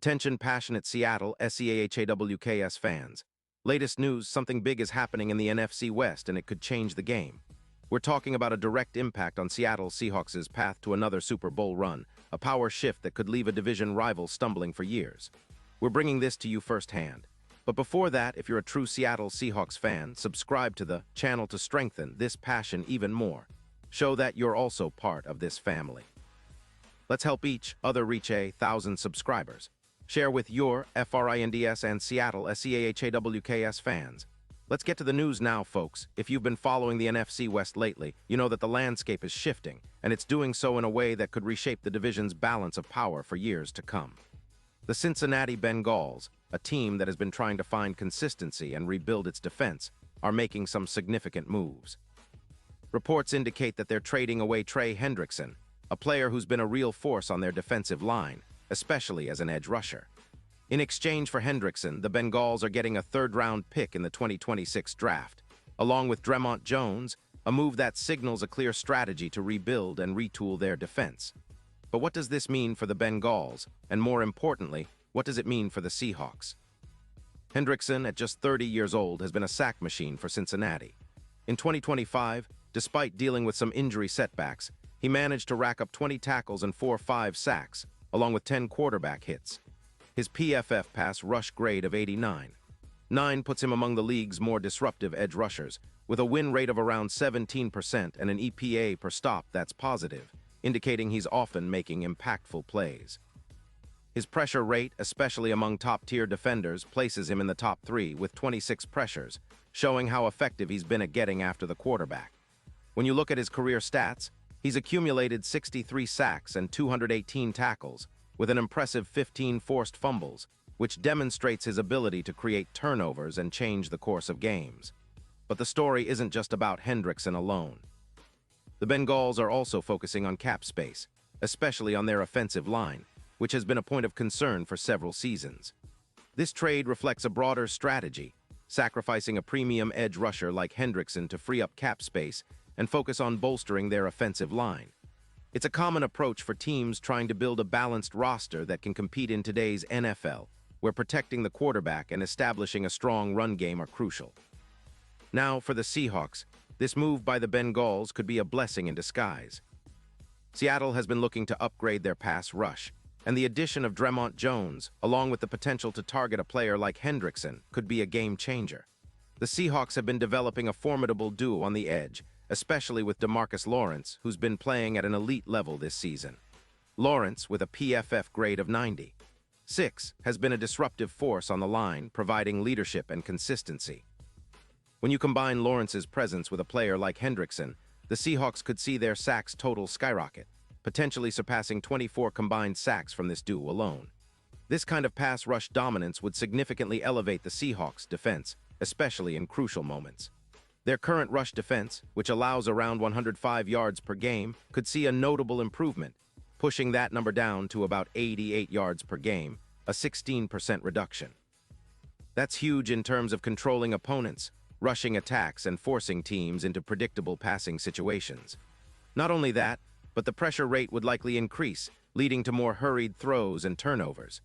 Attention passionate Seattle Seahawks fans. Latest news, something big is happening in the NFC West and it could change the game. We're talking about a direct impact on Seattle Seahawks' path to another Super Bowl run, a power shift that could leave a division rival stumbling for years. We're bringing this to you firsthand. But before that, if you're a true Seattle Seahawks fan, subscribe to the channel to strengthen this passion even more. Show that you're also part of this family. Let's help each other reach 1,000 subscribers. Share with your FRINDS and Seattle Seahawks fans. Let's get to the news now, folks. If you've been following the NFC West lately, you know that the landscape is shifting, and it's doing so in a way that could reshape the division's balance of power for years to come. The Cincinnati Bengals, a team that has been trying to find consistency and rebuild its defense, are making some significant moves. Reports indicate that they're trading away Trey Hendrickson, a player who's been a real force on their defensive line, especially as an edge rusher. In exchange for Hendrickson, the Bengals are getting a third-round pick in the 2026 draft, along with Dre'Mont Jones, a move that signals a clear strategy to rebuild and retool their defense. But what does this mean for the Bengals, and more importantly, what does it mean for the Seahawks? Hendrickson, at just 30 years old, has been a sack machine for Cincinnati. In 2025, despite dealing with some injury setbacks, he managed to rack up 20 tackles and 4-5 sacks, along with 10 quarterback hits. His PFF pass rush grade of 89. 9 puts him among the league's more disruptive edge rushers, with a win rate of around 17% and an EPA per stop that's positive, indicating he's often making impactful plays. His pressure rate, especially among top-tier defenders, places him in the top 3 with 26 pressures, showing how effective he's been at getting after the quarterback. When you look at his career stats, he's accumulated 63 sacks and 218 tackles, with an impressive 15 forced fumbles, which demonstrates his ability to create turnovers and change the course of games. But the story isn't just about Hendrickson alone. The Bengals are also focusing on cap space, especially on their offensive line, which has been a point of concern for several seasons. This trade reflects a broader strategy, sacrificing a premium edge rusher like Hendrickson to free up cap space and focus on bolstering their offensive line. It's a common approach for teams trying to build a balanced roster that can compete in today's NFL, where protecting the quarterback and establishing a strong run game are crucial. Now, for the Seahawks, this move by the Bengals could be a blessing in disguise. Seattle has been looking to upgrade their pass rush, and the addition of Dre'Mont Jones, along with the potential to target a player like Hendrickson, could be a game changer. The Seahawks have been developing a formidable duo on the edge, especially with DeMarcus Lawrence, who's been playing at an elite level this season. Lawrence, with a PFF grade of 90.6, has been a disruptive force on the line, providing leadership and consistency. When you combine Lawrence's presence with a player like Hendrickson, the Seahawks could see their sacks total skyrocket, potentially surpassing 24 combined sacks from this duo alone. This kind of pass rush dominance would significantly elevate the Seahawks' defense, especially in crucial moments. Their current rush defense, which allows around 105 yards per game, could see a notable improvement, pushing that number down to about 88 yards per game, a 16% reduction. That's huge in terms of controlling opponents, rushing attacks, and forcing teams into predictable passing situations. Not only that, but the pressure rate would likely increase, leading to more hurried throws and turnovers.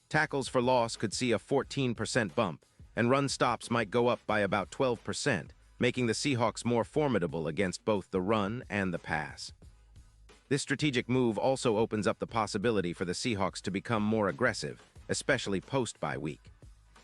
Tackles for loss could see a 14% bump, and run stops might go up by about 12%, making the Seahawks more formidable against both the run and the pass. This strategic move also opens up the possibility for the Seahawks to become more aggressive, especially post-bye week.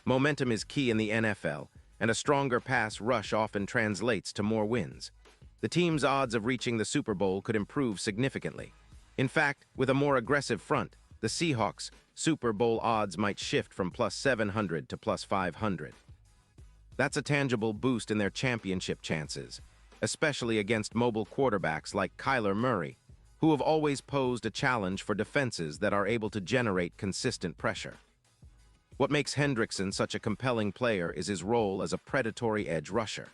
Momentum is key in the NFL, and a stronger pass rush often translates to more wins. The team's odds of reaching the Super Bowl could improve significantly. In fact, with a more aggressive front, the Seahawks' Super Bowl odds might shift from +700 to +500. That's a tangible boost in their championship chances, especially against mobile quarterbacks like Kyler Murray, who have always posed a challenge for defenses that are able to generate consistent pressure. What makes Hendrickson such a compelling player is his role as a predatory edge rusher.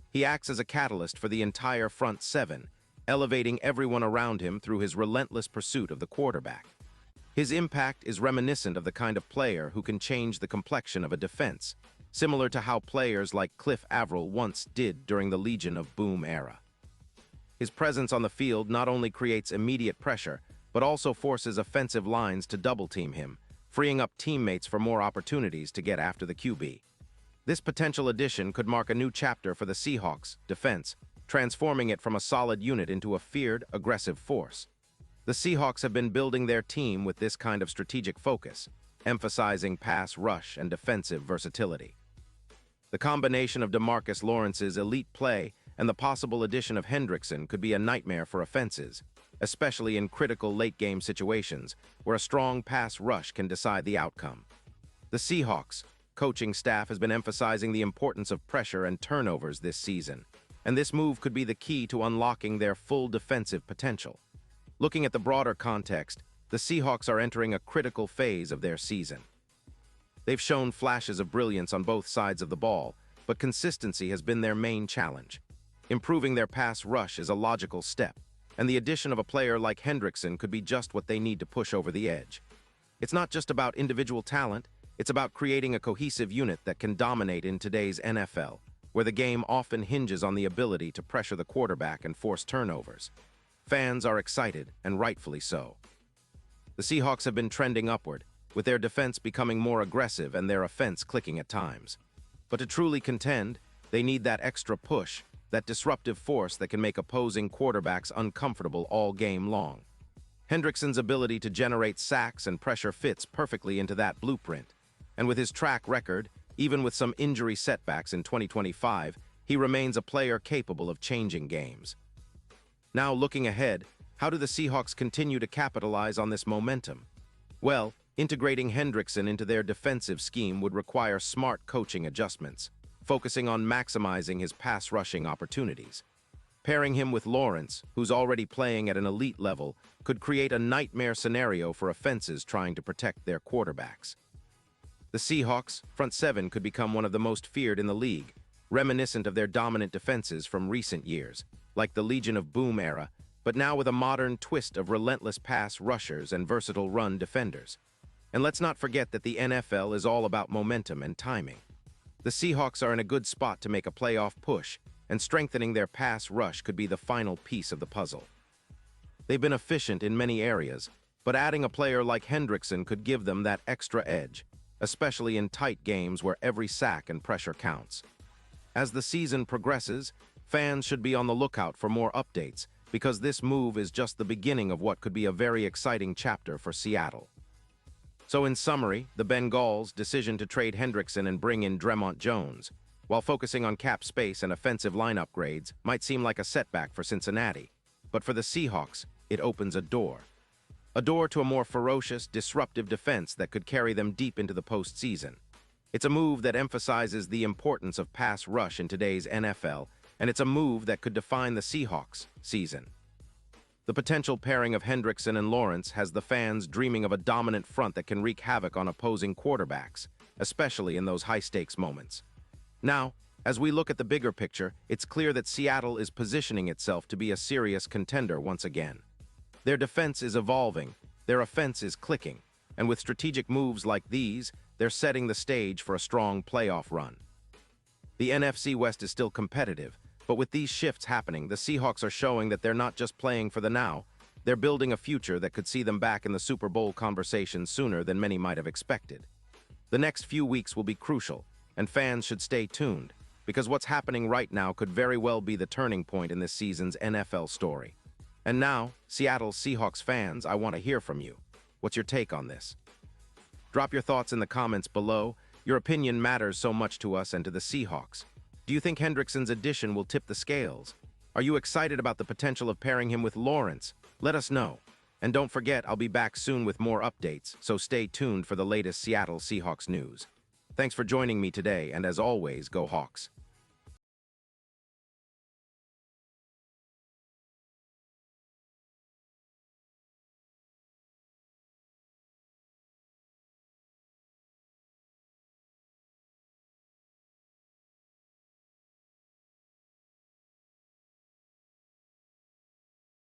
He acts as a catalyst for the entire front seven, elevating everyone around him through his relentless pursuit of the quarterback. His impact is reminiscent of the kind of player who can change the complexion of a defense, similar to how players like Cliff Avril once did during the Legion of Boom era. His presence on the field not only creates immediate pressure, but also forces offensive lines to double-team him, freeing up teammates for more opportunities to get after the QB. This potential addition could mark a new chapter for the Seahawks' defense, transforming it from a solid unit into a feared, aggressive force. The Seahawks have been building their team with this kind of strategic focus, emphasizing pass rush and defensive versatility. The combination of DeMarcus Lawrence's elite play and the possible addition of Hendrickson could be a nightmare for offenses, especially in critical late-game situations where a strong pass rush can decide the outcome. The Seahawks' coaching staff has been emphasizing the importance of pressure and turnovers this season, and this move could be the key to unlocking their full defensive potential. Looking at the broader context, the Seahawks are entering a critical phase of their season. They've shown flashes of brilliance on both sides of the ball, but consistency has been their main challenge. Improving their pass rush is a logical step, and the addition of a player like Hendrickson could be just what they need to push over the edge. It's not just about individual talent, it's about creating a cohesive unit that can dominate in today's NFL, where the game often hinges on the ability to pressure the quarterback and force turnovers. Fans are excited, and rightfully so. The Seahawks have been trending upward, with their defense becoming more aggressive and their offense clicking at times. But to truly contend, they need that extra push, that disruptive force that can make opposing quarterbacks uncomfortable all game long. Hendrickson's ability to generate sacks and pressure fits perfectly into that blueprint. And with his track record, even with some injury setbacks in 2025, he remains a player capable of changing games. Now, looking ahead, how do the Seahawks continue to capitalize on this momentum? Well, integrating Hendrickson into their defensive scheme would require smart coaching adjustments, focusing on maximizing his pass-rushing opportunities. Pairing him with Lawrence, who's already playing at an elite level, could create a nightmare scenario for offenses trying to protect their quarterbacks. The Seahawks' front seven could become one of the most feared in the league, reminiscent of their dominant defenses from recent years, like the Legion of Boom era, but now with a modern twist of relentless pass rushers and versatile run defenders. And let's not forget that the NFL is all about momentum and timing. The Seahawks are in a good spot to make a playoff push, and strengthening their pass rush could be the final piece of the puzzle. They've been efficient in many areas, but adding a player like Hendrickson could give them that extra edge, especially in tight games where every sack and pressure counts. As the season progresses, fans should be on the lookout for more updates, because this move is just the beginning of what could be a very exciting chapter for Seattle. So in summary, the Bengals' decision to trade Hendrickson and bring in Dre'Mont Jones, while focusing on cap space and offensive line upgrades, might seem like a setback for Cincinnati. But for the Seahawks, it opens a door. A door to a more ferocious, disruptive defense that could carry them deep into the postseason. It's a move that emphasizes the importance of pass rush in today's NFL, and it's a move that could define the Seahawks' season. The potential pairing of Hendrickson and Lawrence has the fans dreaming of a dominant front that can wreak havoc on opposing quarterbacks, especially in those high-stakes moments. Now, as we look at the bigger picture, it's clear that Seattle is positioning itself to be a serious contender once again. Their defense is evolving, their offense is clicking, and with strategic moves like these, they're setting the stage for a strong playoff run. The NFC West is still competitive, but with these shifts happening, the Seahawks are showing that they're not just playing for the now, they're building a future that could see them back in the Super Bowl conversation sooner than many might have expected. The next few weeks will be crucial, and fans should stay tuned, because what's happening right now could very well be the turning point in this season's NFL story. And now, Seattle Seahawks fans, I want to hear from you. What's your take on this? Drop your thoughts in the comments below. Your opinion matters so much to us and to the Seahawks. Do you think Hendrickson's addition will tip the scales? Are you excited about the potential of pairing him with Lawrence? Let us know. And don't forget, I'll be back soon with more updates, so stay tuned for the latest Seattle Seahawks news. Thanks for joining me today, and as always, go Hawks.